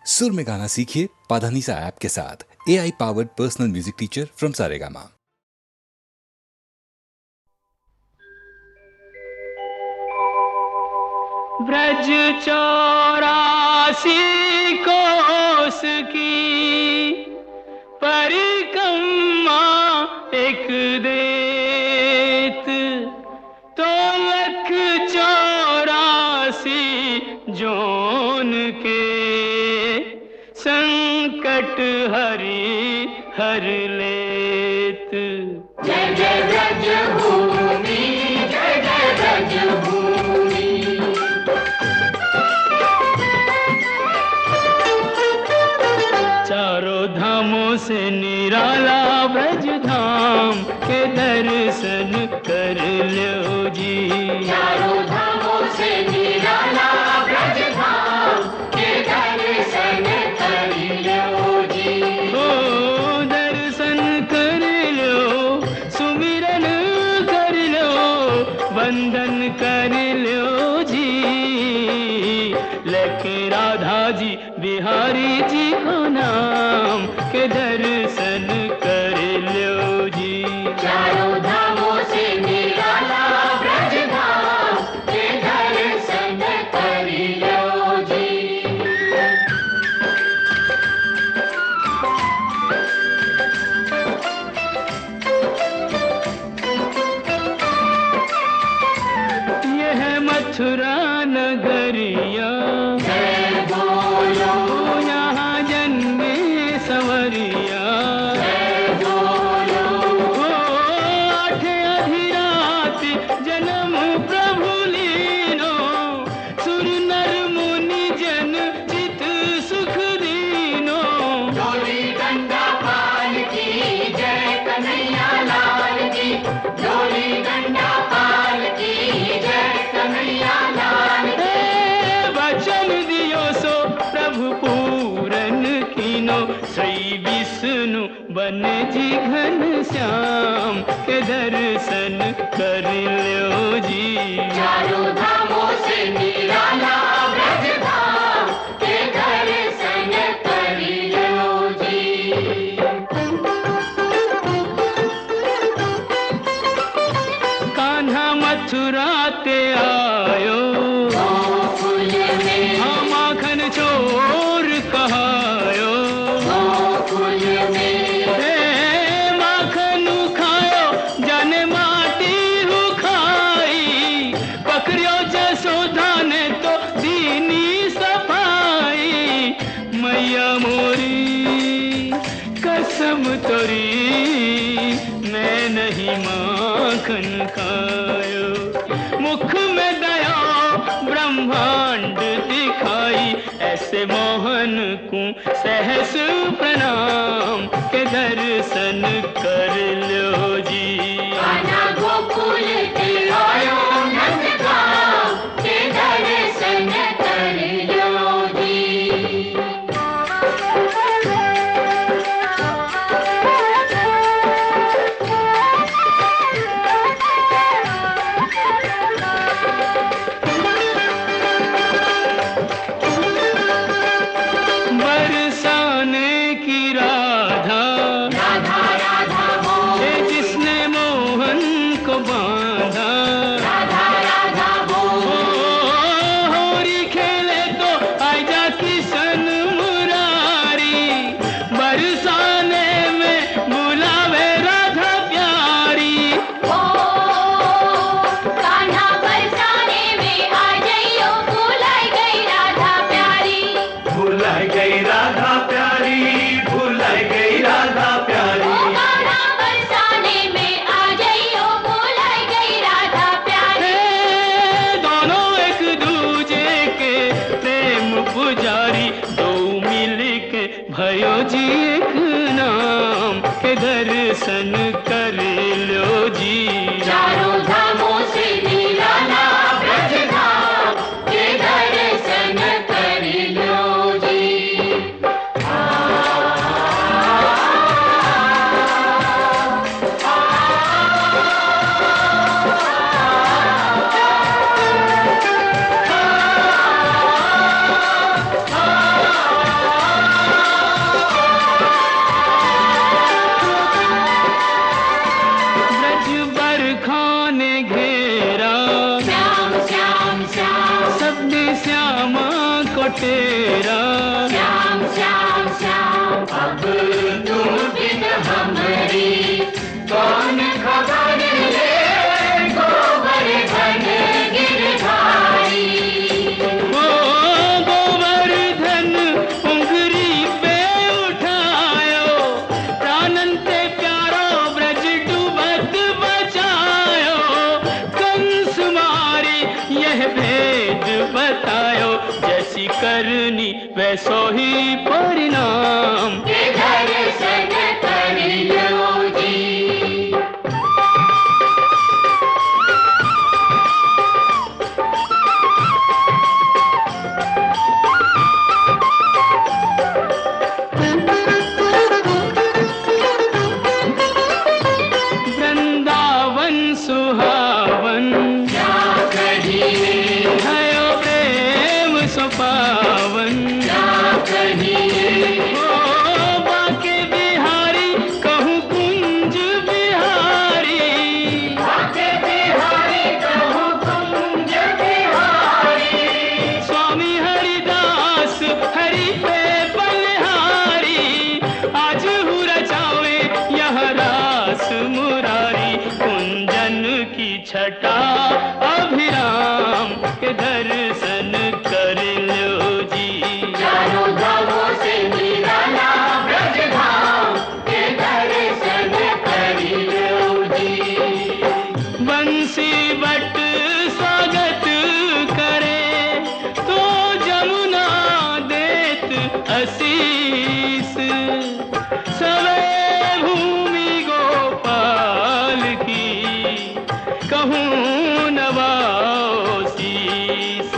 सुर में गाना सीखिए पाधानीसा ऐप के साथ। AI powered personal music teacher from Saregama. Braj 84 कोस की परिक्रमा एक देत, तो लख 84 जोन के संकट हरि हर लेत। जय जय ब्रज भूमि, जय जय ब्रज भूमि। चारों धामों से निराला ब्रज धाम के दर्शन कर लो जी। चारों धामों से निराला ब्रज धाम के दर्शन कर लो जी। ओ दर्शन कर लो, सुमिरन कर लो, वंदन कर लो जी। लेके राधा जी बिहारी जी को नाम के दर्शन कर लो जी। चारों धामों से निराला ब्रज धाम के दर्शन कर लो जी। यह है मथुरा नगरिया, जय बोलो, यहाँ जन्मे संवरिया। जय बोलो, ओ आठ अधिरात जन्म प्रभु लीनो, सुर नर मुनि जन चित सुख दीनो। डोली डंडा पाल की जय कन्हैया लाल की, डोली डंडा पाल की जय कन्हैया लाल की। वचन दियो सो प्रभु पूरन कीनो, श्री विष्णु बन जी घन श्याम के दर्शन कर लो जी। चारों धामों से निराला ब्रज धाम के दर्शन कर लो जी। कान्हा मथुरा ते आयो, गोकुल में, हम माखन चोर कहायो। गोकुल में, हे माखन खायो जाने माटी हु खाई, पकड़ियो जसोदा ने तो दीनी सफाई। मैया मोरी कसम तोरी, मैं नहीं माखन खायो। मुख में दया ब्रह्मांड दिखाई, ऐसे मोहन को सहस प्रणाम के दर्शन कर लो जी। कान्हा गोकुल के आयो नंदगांव के दर्शन कर लो जी। बरसाने की राधा, राधा राधा बोल, हे जिसने मोहन को बांधा। राधा राधा बोल, ओ होरी खेले तो आजा किशन मुरारी, बरसाने में बुलावे राधा प्यारी। ओ कान्हा बरसाने में आ जाइयो, भुलाई गई राधा प्यारी। भुलाई गई राधा प्यारी, भुलाई गई राधा ओ प्यारी। कान्हा बरसाने में आ जाइयो, भुलाई गई राधा प्यारी। हे दोनों एक दूजे के प्रेम पुजारी, दो मिल के भयो जी एक नाम के दर्शन कर लो जी। चारों धामों से निराला ब्रज धाम के दर्शन कर लो जी। राम। श्याम श्याम श्याम अब तुम बिन हमरी कौन खबर ले गोवर्धन गिरधारी। ओ गोवर्धन उंगरी पे उठायो, प्राणंते प्यारो ब्रज डूबत बचायो। कंस मारे यह भेद बतायो, जैसी करनी वैसो ही परिणाम। के दर्शन कर लो जी। वृंदावन सुहावन क्या कहिए भयो प्रेम सुपावन। क्या कहिए ओ बाके बिहारी कहूँ कुंज बिहारी। बाके बिहारी कहूँ कुंज बिहारी। स्वामी हरिदास हरि पे बलिहारी, आज हूँ रचावे यह रास मुरारी। कुंजन की छटा अभिराम, के दर्शन कर लो जी। चारों धामों से निराला ब्रज धाम, के दर्शन कर लो जी। बंसी बट स्वागत करे, तो जमुना देत आशीष। सवे भूमि गोपाल की कहूँ नवाओ शीस।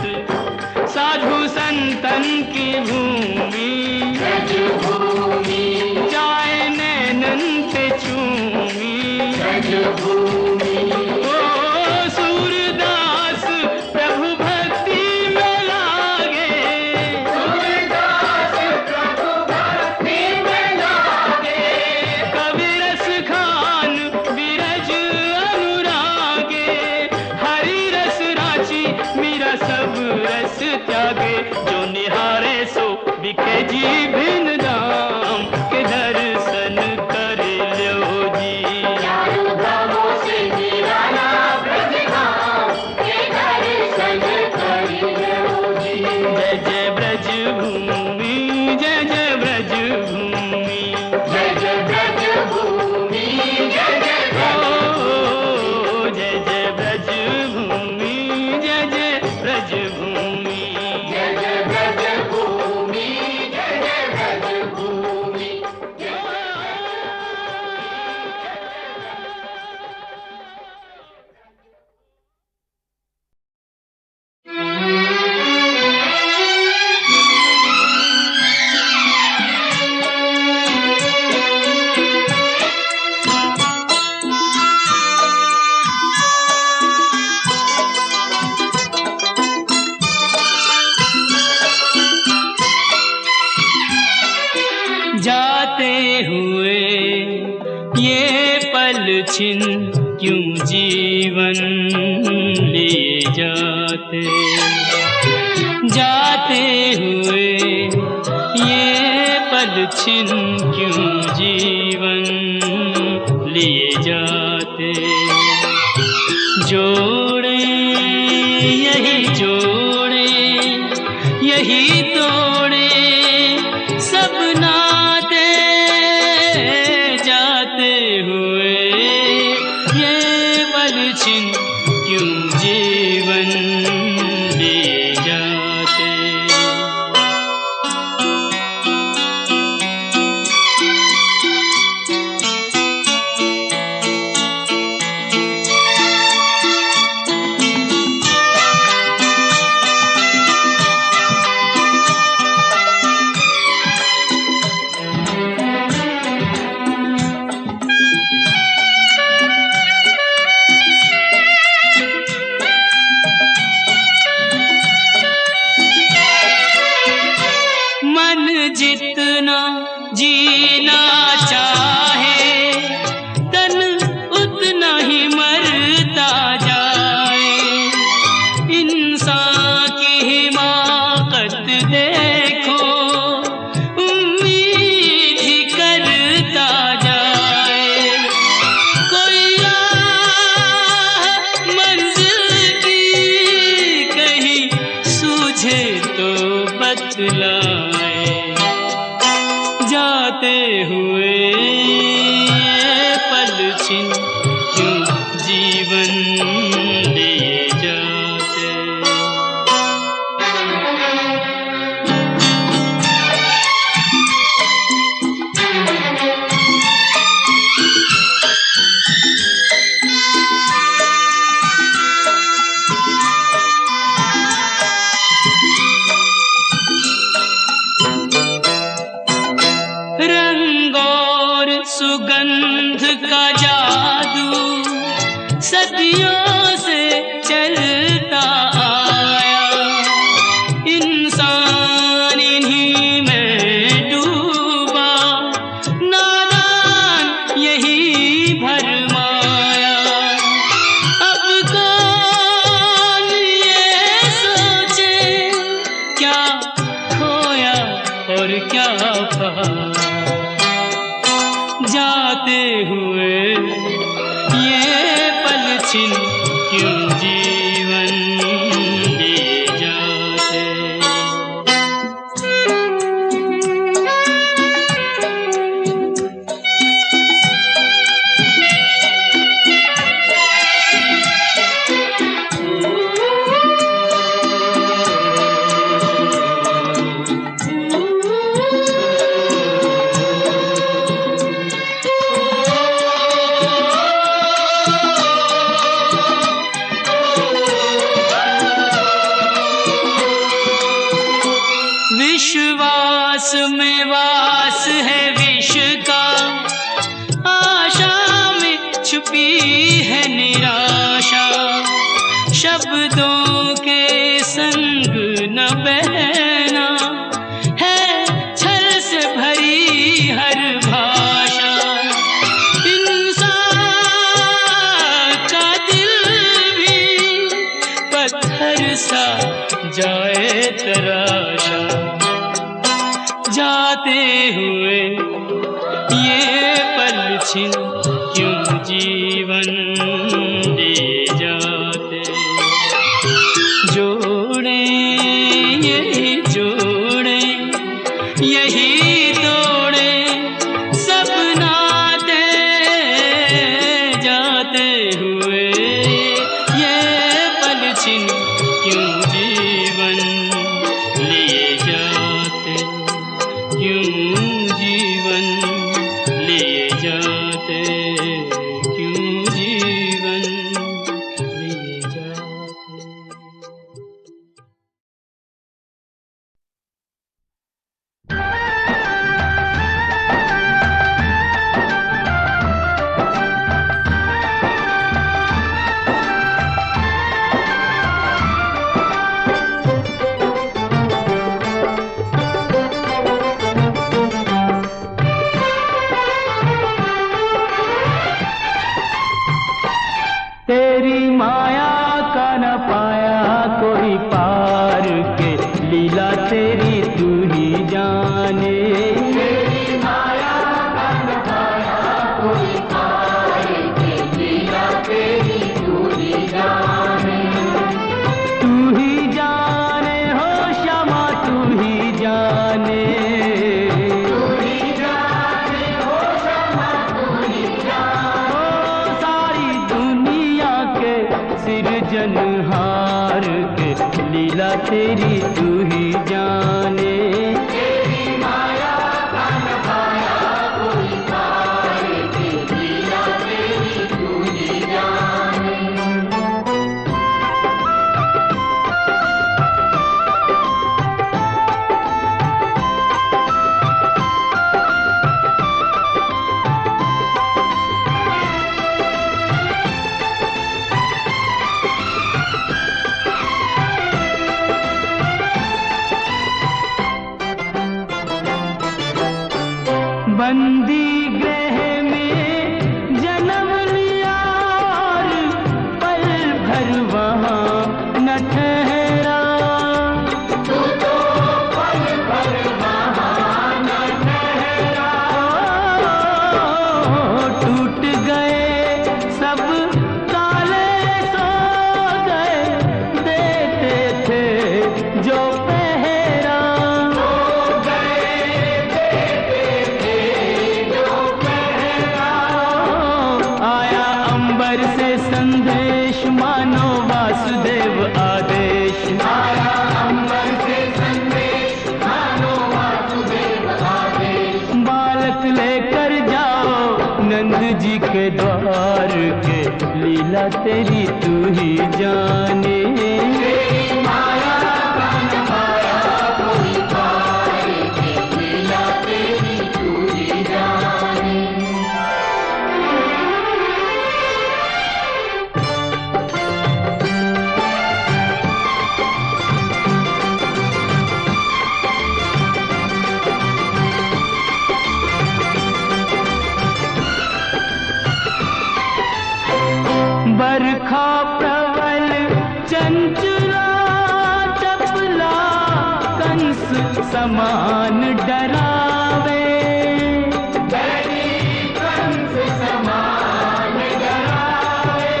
साधु संतन की भूमि ब्रज भूमि जाए नैनन से चूमी। ब्रज भूमि ओ सूरदास प्रभु भक्ति में लागे, सूरदास प्रभु भक्ति में लागे। कवि रस खान विरज अनुरागे। हरि रस राची मीरा सब रस त्यागे, जो निहारे सो बिके जी भिन्न दाम। के दर्शन कर लो जी। चारों धामों से निराला ब्रज धाम, के दर्शन कर लो जी। जय जय ब्रज भूमि, जय जय ब्रज भूमि। जय जय ब्रज भूमि, जय जय ब्रज ओ जय जय ब्रज भूमि, जय जय ब्रज भूमि। जय जय ब्रज भूमि, जय जय ब्रज भूमि। जाते हुए ये पल छिन क्यों जीवन लिए जाते। जाते हुए ये पल छिन क्यों जीवन लिए जाते। जोड़े यही जोड़े यही तोड़े सब नाते। जाते हुए ये पल छिन क्यों जीवन लिए जाते। जितना जीना चाहे तन उतना ही मरता जाए। इंसान की हिमाकत देखो हुए ये पल छिन क्यों जीवन लिए जाते। रंग और सुगंध का जादू सदियों से चलता आया, इंसान इन्हीं में डूबा, नादान यही भरमाया। अब कौन ये सोचे क्या खोया और क्या पाया, जाते हुए ये पल छिन क्यों जीवन लिए जाते। विश्वास में वास है विष का, आशा में छुपी है निराशा, शब्दों के संग न बहना है छल से भरी हर भाषा। इंसान का दिल भी पत्थर सा जाए तराशा, जाते हुए ये पल छिन क्यों जीवन लिए जाते। जोड़े यही जोड़े यही तोड़े सब नाते, जाते हुए ये पल छिन क्यों जीवन लिए जाते, क्यों जीवन लिए जाते, क्यों जीवन लिए जाते। तेरी माया का न पाया कोई पार के, लीला तेरी तू ही जाने। तेरी माया का न पाया कोई पार के, लीला तेरी तू ही जाने। तू ही जाने हो श्यामा तू ही जाने, तू ही जाने हो श्यामा तू ही जाने। ओ सारी दुनिया के सिरजनहार के, लीला तेरी तू ही जाने। तेरी माया का न पाया कोई पार के, लीला तेरी तू ही जाने। बंदी गृह में जन्म लिया और पल भर वहाँ न ठहरा, तू तो पल भर वहाँ न ठहरा। टूट गए सब ताले सो गए, देते थे जो पहरा। सो गए देते थे जी के द्वार के लीला तेरी तू ही जाने। माया का न पाया कोई पार के, लीला तेरी तू ही जाने। बरखा प्रबल चंचला चपला कंस समान डरावे। कंस समान डरावे।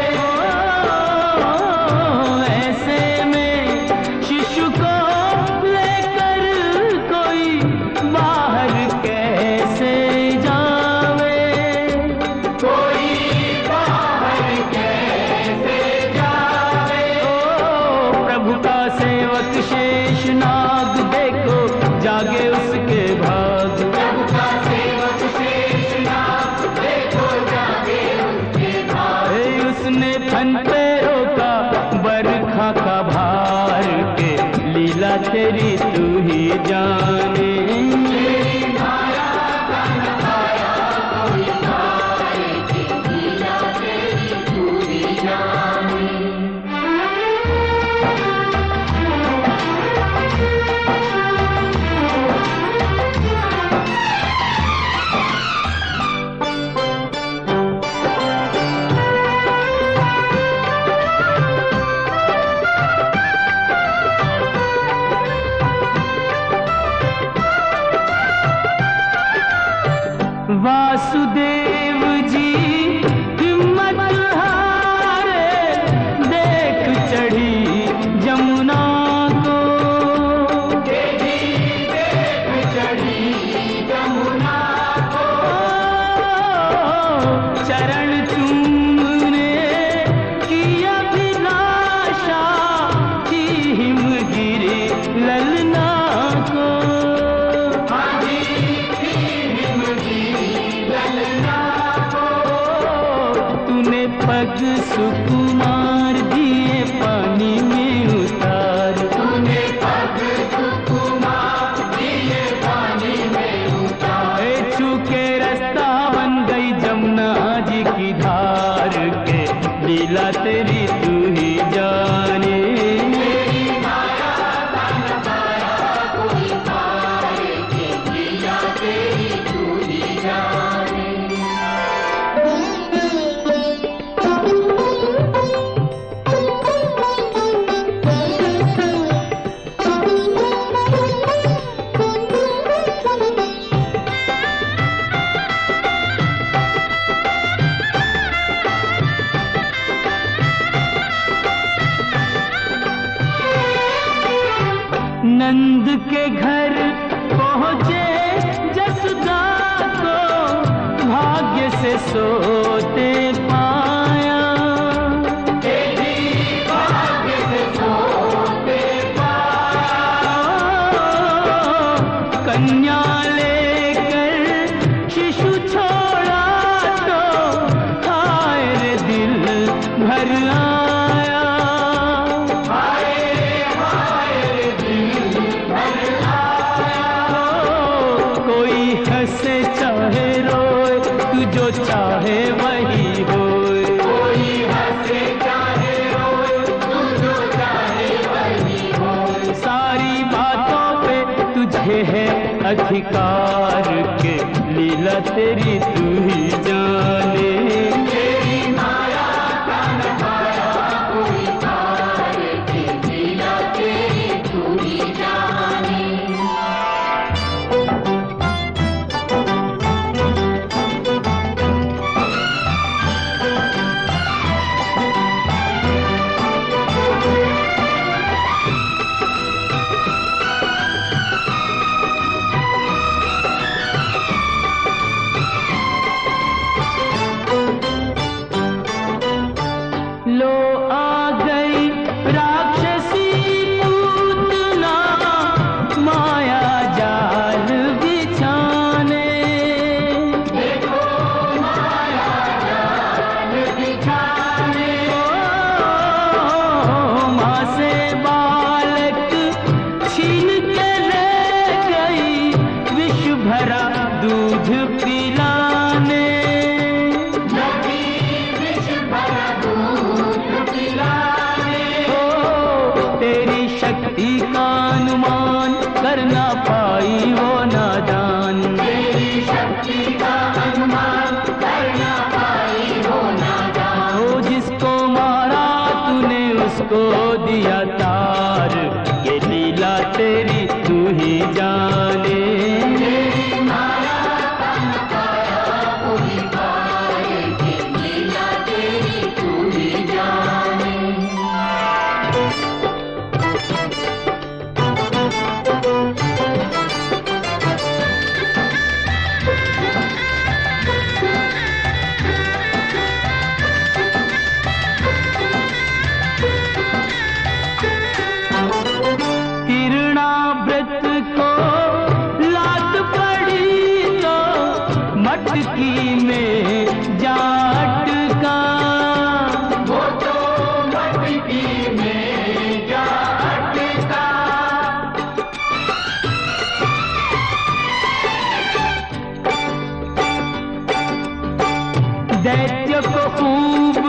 ऐसे में शिशु को लेकर कोई बाहर कैसे जावे। कोई बाहर कैसे जावे। प्रभु का सेवक शेषनाग देखो जागे उसके भाग। प्रभु का सेवक शेषनाग देखो जागे उसके भाग। उसने फन पे रोका बरखा का भार के, लीला तेरी तू ही जाने। माया का न पाया कोई पार के, लीला तेरी तू ही जाने। वासुदेव जी हिम्मत हारे देख चढ़ी जमुना को। देख चढ़ी जमुना को। चरण चूमने की अभिलाषा थी हिमगिरी ललना को। तूने पग सुकुमार दिए पानी में उतार। तूने पग सुकुमार दिए पानी में उतार। छू के रास्ता बन गई जमुना जी की धार के, लीला तेरी तू ही जाने। माया का न पाया कोई पार के, लीला तेरी तू ही जाने। नंद के घर पहुँचे जसदा को, भाग्य से सोते पाया। भाग्य से सोते पाया। कन्या लेकर शिशु छोड़ा तो हाय रे दिल भर आया। कोई हंसे चाहे रोए तू जो चाहे वही होए। कोई हंसे चाहे रोए तू जो चाहे वही हो। सारी बातों पे तुझे है अधिकार के, लीला तेरी तू ही जाने। तेरी माया का न पाया कोई पार के, लीला तेरी तू ही जाने। भरा दूध पिलाने, नदी विष भरा दूध पिलाने, तेरी शक्ति का अनुमान कर ना पाई वो नादान, तेरी शक्ति का अनुमान कर ना पाई वो नादान। ओ जिसको मारा तूने उसको दिया तार, ये लीला तेरी तू ही जाने। तेरी माया का न पाया कोई पार के, लीला तेरी तू ही जाने। तिरणाव्रत को लात पड़ी तो मटकी में जा अटका, वो तो मटकी में जा अटका, दैत्य को खूब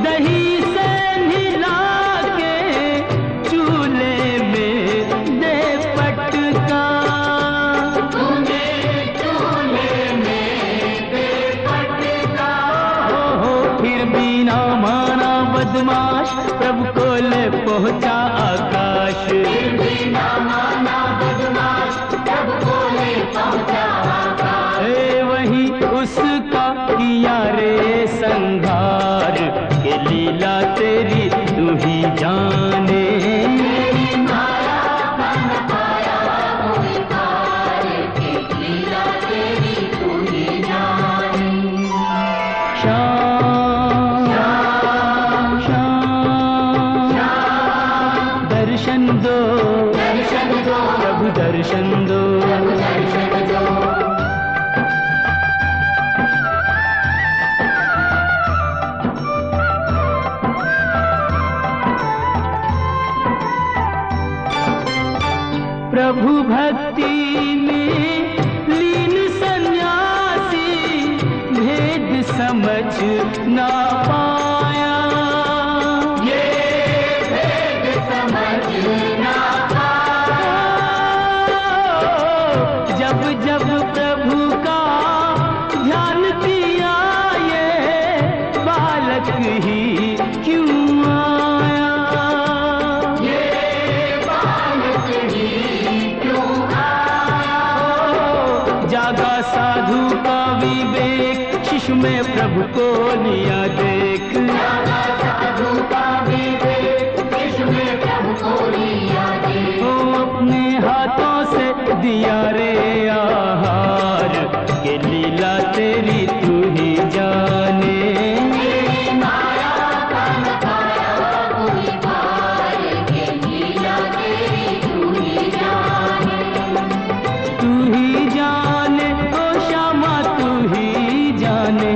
दही से नहला के चूल्हे में दे पटका, तूने चूल्हे में दे पटका, हो फिर भी ना माना बदमाश, प्रभु को ले पहुंचा आकाश। फिर भी ना माना बदमाश, प्रभु को ले पहुंचा आकाश। ए वही उसका किया रे संहार, के लीला तेरी तू ही जाने। तेरी माया का न पाया कोई पार के, लीला तेरी तू ही जाने। श्याम श्याम दर्शन दो, दर्शन दो, प्रभु दर्शन दो। दर्शन दो। प्रभु भक्ति में लीन सन्यासी भेद समझ ना पाया, ये भेद समझ ना पाया, जब जब प्रभु का ध्यान किया ये बालक ही क्यों आया, ये बालक ही क्यों आया। जागा साधु का विवेक, शिशु में प्रभु को लिया देख, जागा साधु का विवेक, शिशु में प्रभु को लिया देख। ओ अपने हाथों से दिया रे आहार, ये लीला तेरी तू ही जाने। तेरी माया का न पाया कोई पार के, लीला तेरी तू ही जाने। तू ही जाने ओ श्यामा तू ही जाने,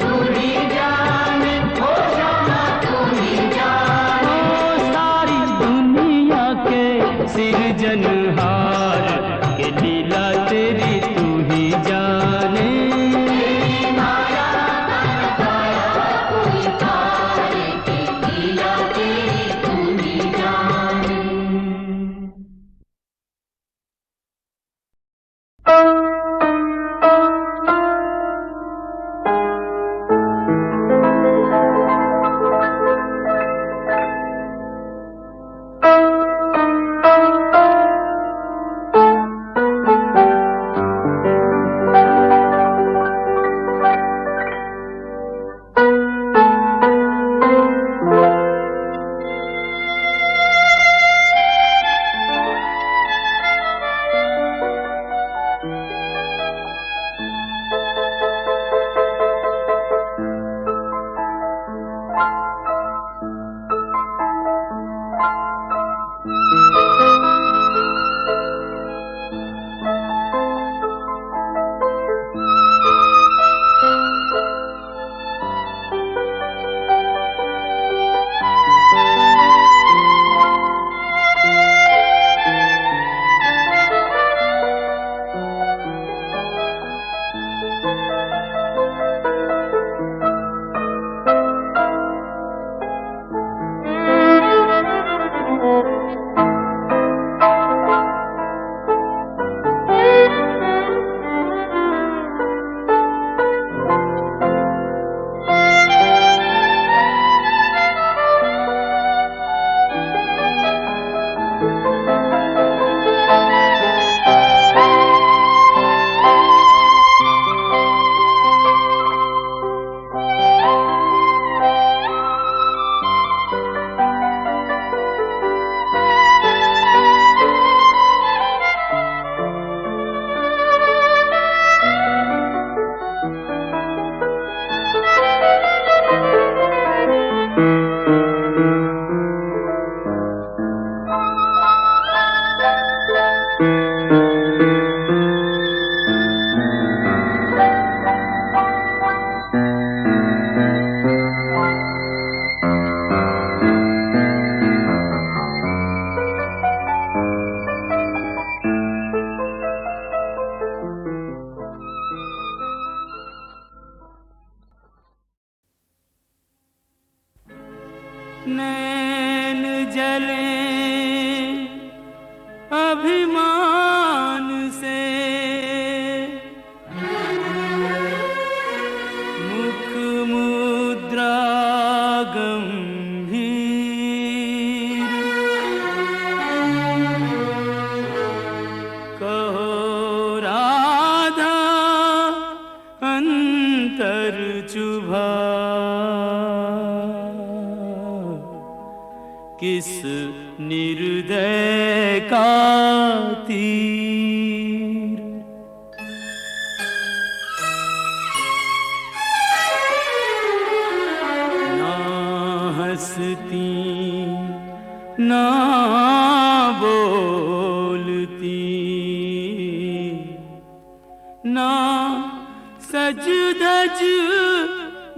तू ही जाने, ओ श्यामा तू ही जाने। ओ सारी दुनिया के सिरजनहार, के लिए किस निर्दय का तीर। ना हंसती ना बोलती, ना सज धज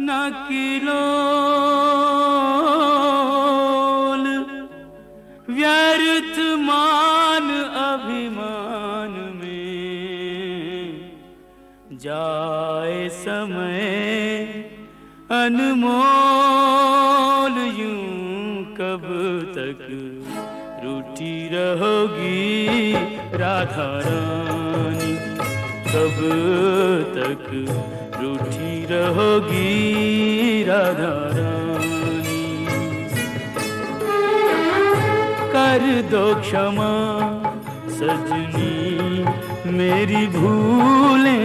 न किलोल, व्यर्थ मान अभिमान में जाए समय अनमोल। यूं कब तक रूठी रहोगी राधा रानी, कब तक रूठी रहोगी राधा रानी। कर दो क्षमा सजनी मेरी भूलें,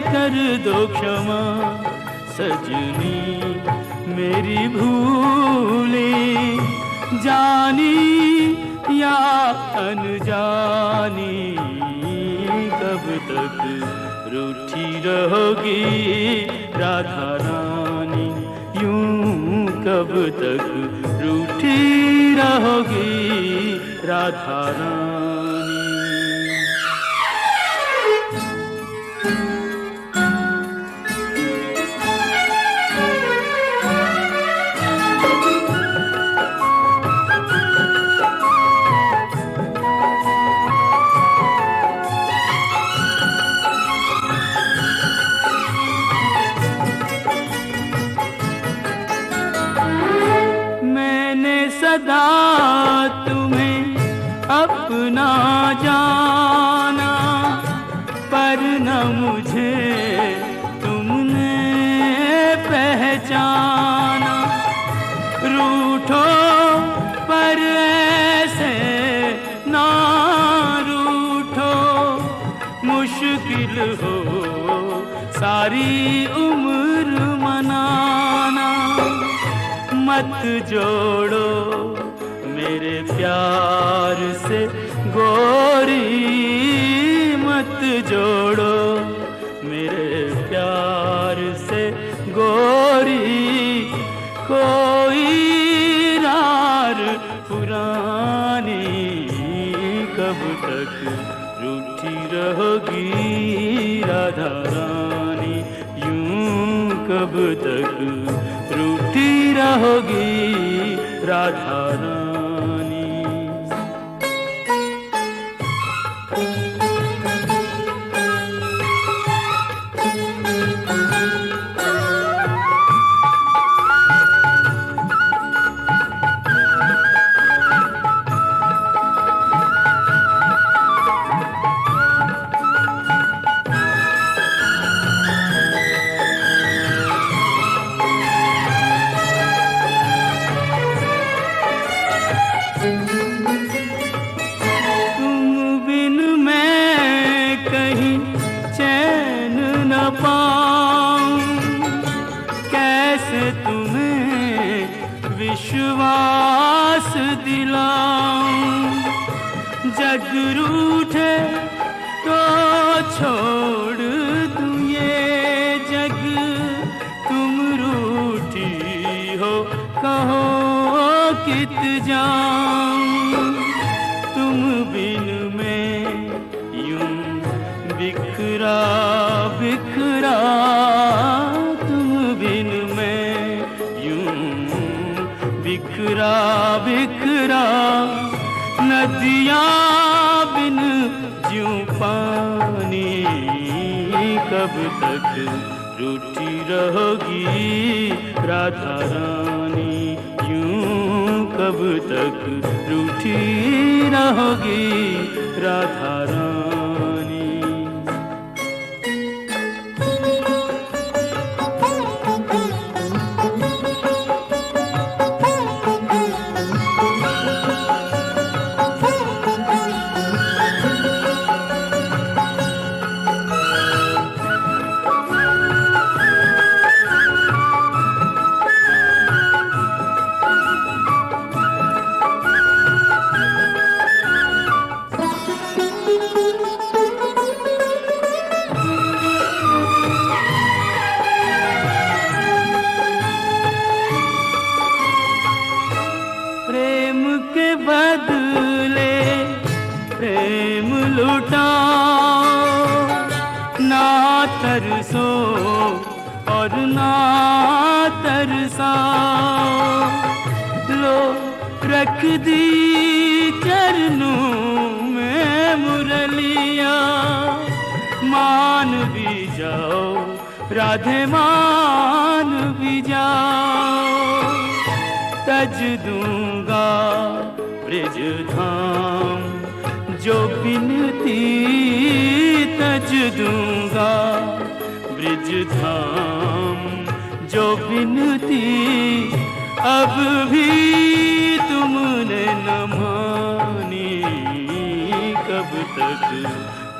कर दो क्षमा सजनी मेरी भूलें। जानी या अनजानी कब तक रूठी रहोगी राधा रानी, यूं कब तक रूठी रहोगी राधा रानी। सदा तुम्हें अपना जाना, पर न मुझे तुमने पहचाना। रूठो पर ऐसे ना रूठो, मुश्किल हो सारी उम्र मनाना। मत जोड़ो मेरे प्यार से गोरी, मत जोड़ो मेरे प्यार से गोरी। कोई रार पुरानी कब तक रूठी रहोगी राधा रानी, यूं कब तक रूठी रहोगी राधा रानी। विश्वास दिलाऊं, जग रूठे तो छोड़ दूं ये जग। तुम रूठी हो कहो कित जाऊं, तुम बिन मैं यूं बिखरा बिखरा। तुम बिन मैं यूं बिखरा बिखरा, नदियाँ बिन ज्यों पानी। कब तक रूठी रहोगी राधा रानी, यूं कब तक रूठी रहोगी राधा रानी। बरसो और ना तरसाओ, लो रख दी चरणों में मुरलिया, मान भी जाओ राधे मान भी जाओ। तज दूंगा ब्रिज धाम जो बिनती, तज दूंगा ब्रिज धाम जो बिनती, अब भी तुमने न मानी, कब तक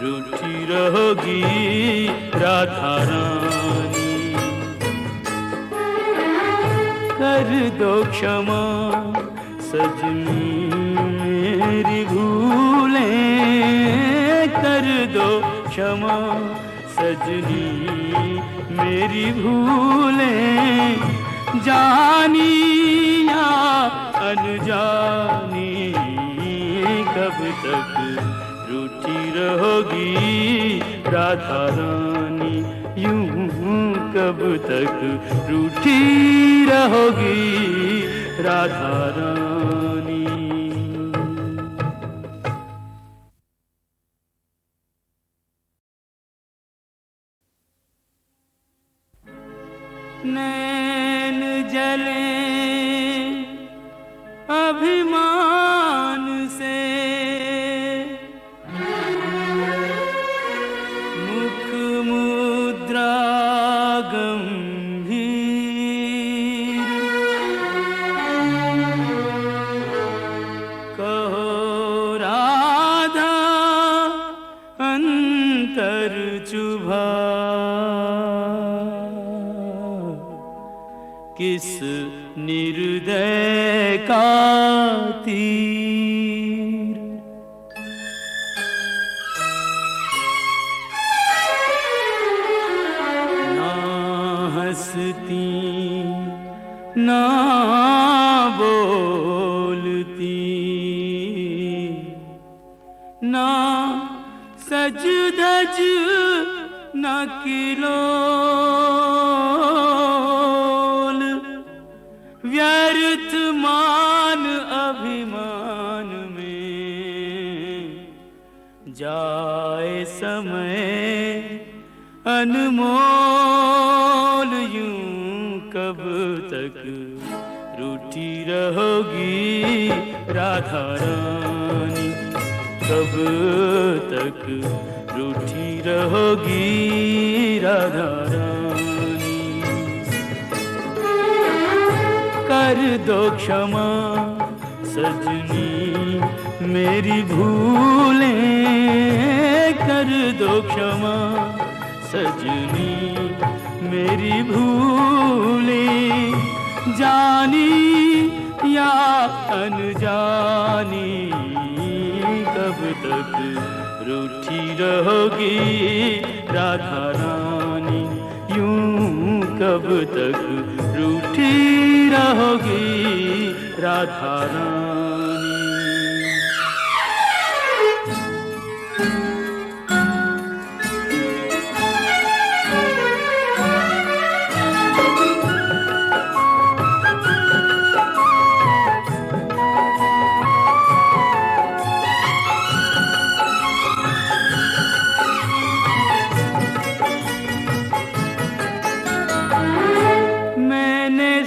रूठी रहोगी राधा रानी। कर दो क्षमा सजनी मेरी भूलें, कर दो क्षमा सजनी मेरी भूलें, जानी या अनजानी, कब तक रूठी रहोगी राधा रानी, यूं कब तक रूठी रहोगी राधा रानी। नैन जले अभिमान से, मुख मुद्रा गंभीर, कहो राधा अंतर चुभा, किस निर्दय का तीर। ना हंसती ना बोलती, ना सज धज न किलोल, व्यर्थ मान अभिमान में जाए समय अनमोल, यूं कब तक रूठी रहोगी राधा रानी, कब तक रूठी रहोगी राधा रानी। कर दो क्षमा सजनी मेरी भूलें, कर दो क्षमा सजनी मेरी भूलें, जानी या अनजानी, कब तक रूठी रहोगी राधा रानी, यूं कब तक रूठी रहोगी राधा रानी।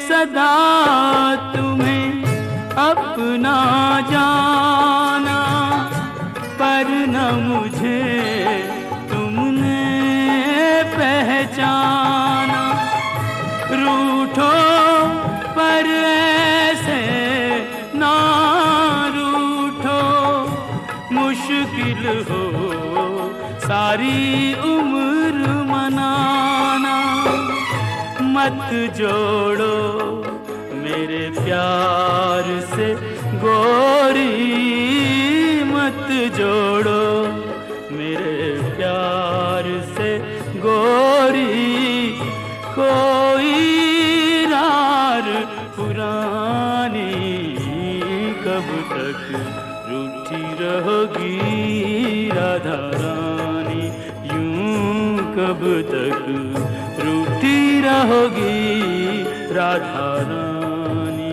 सदा तुम्हें अपना जाना, पर न मुझे तुमने पहचाना। रूठो पर ऐसे ना रूठो, मुश्किल हो सारी उम्र मनाना। मत जोड़ो मेरे प्यार से गोरी, मत जोड़ो मेरे प्यार से गोरी, कोई रार पुरानी, कब तक रूठी रहोगी राधा रानी, यूं कब तक रूठी रहोगी राधा रानी।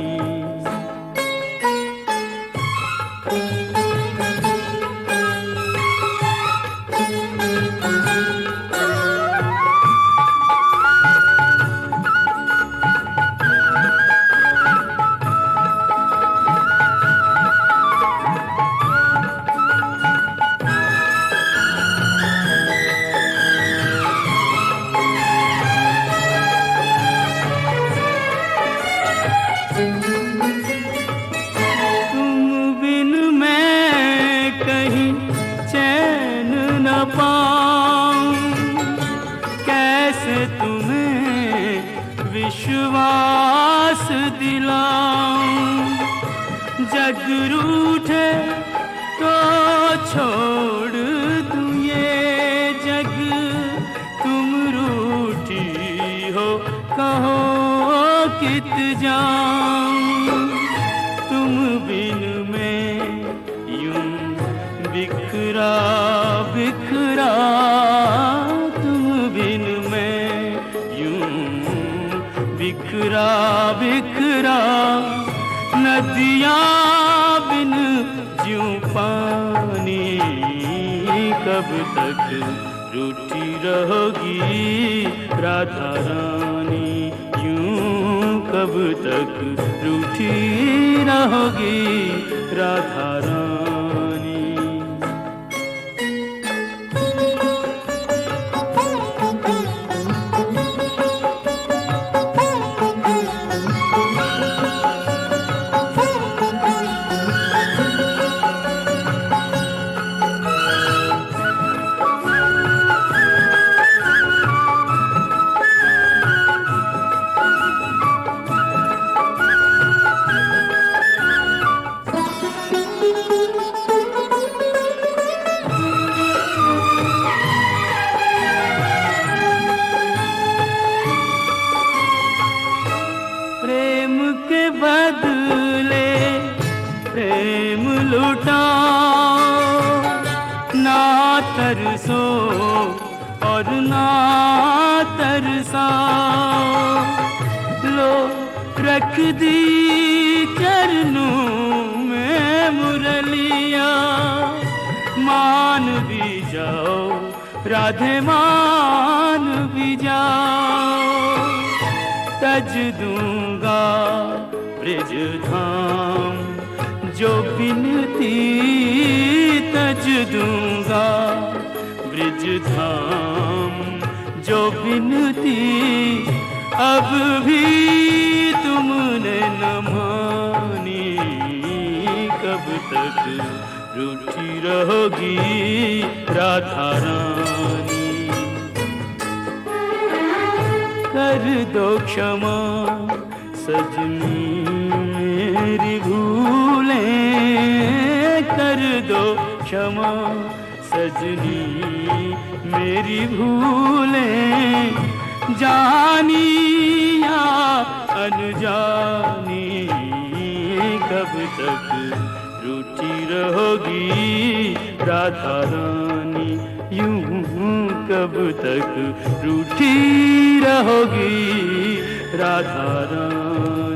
विश्वास दिलाऊं, जग रूठे तो छोड़ दूं ये जग, तुम रूठी हो कहो कित जाऊं, तुम बिन मैं यूं बिखरा बिखरा, तुम बिन मैं यूं बिखरा बिखरा, नदियाँ बिन ज्यों पानी, कब तक रूठी रहोगी राधा रानी, यूं कब तक रूठी रहोगी राधा रानी। प्रेम के बदले प्रेम लुटाओ, ना तरसो और ना तरसाओ, लो रख दी चरणों में मुरलिया, मान भी जाओ राधे मान भी जाओ, तज दूंगा ब्रिज धाम जो बिनती, तज दूंगा ब्रिज धाम जो बिनती, अब भी तुमने न मानी, कब तक रूठी रहोगी राधा रानी। कर दो क्षमा सजनी मेरी भूलें, कर दो क्षमा सजनी मेरी भूलें, जानी या अनजानी, कब तक रूठी रहोगी राधा रानी, यूं कब तक रूठी रहोगी राधा रानी।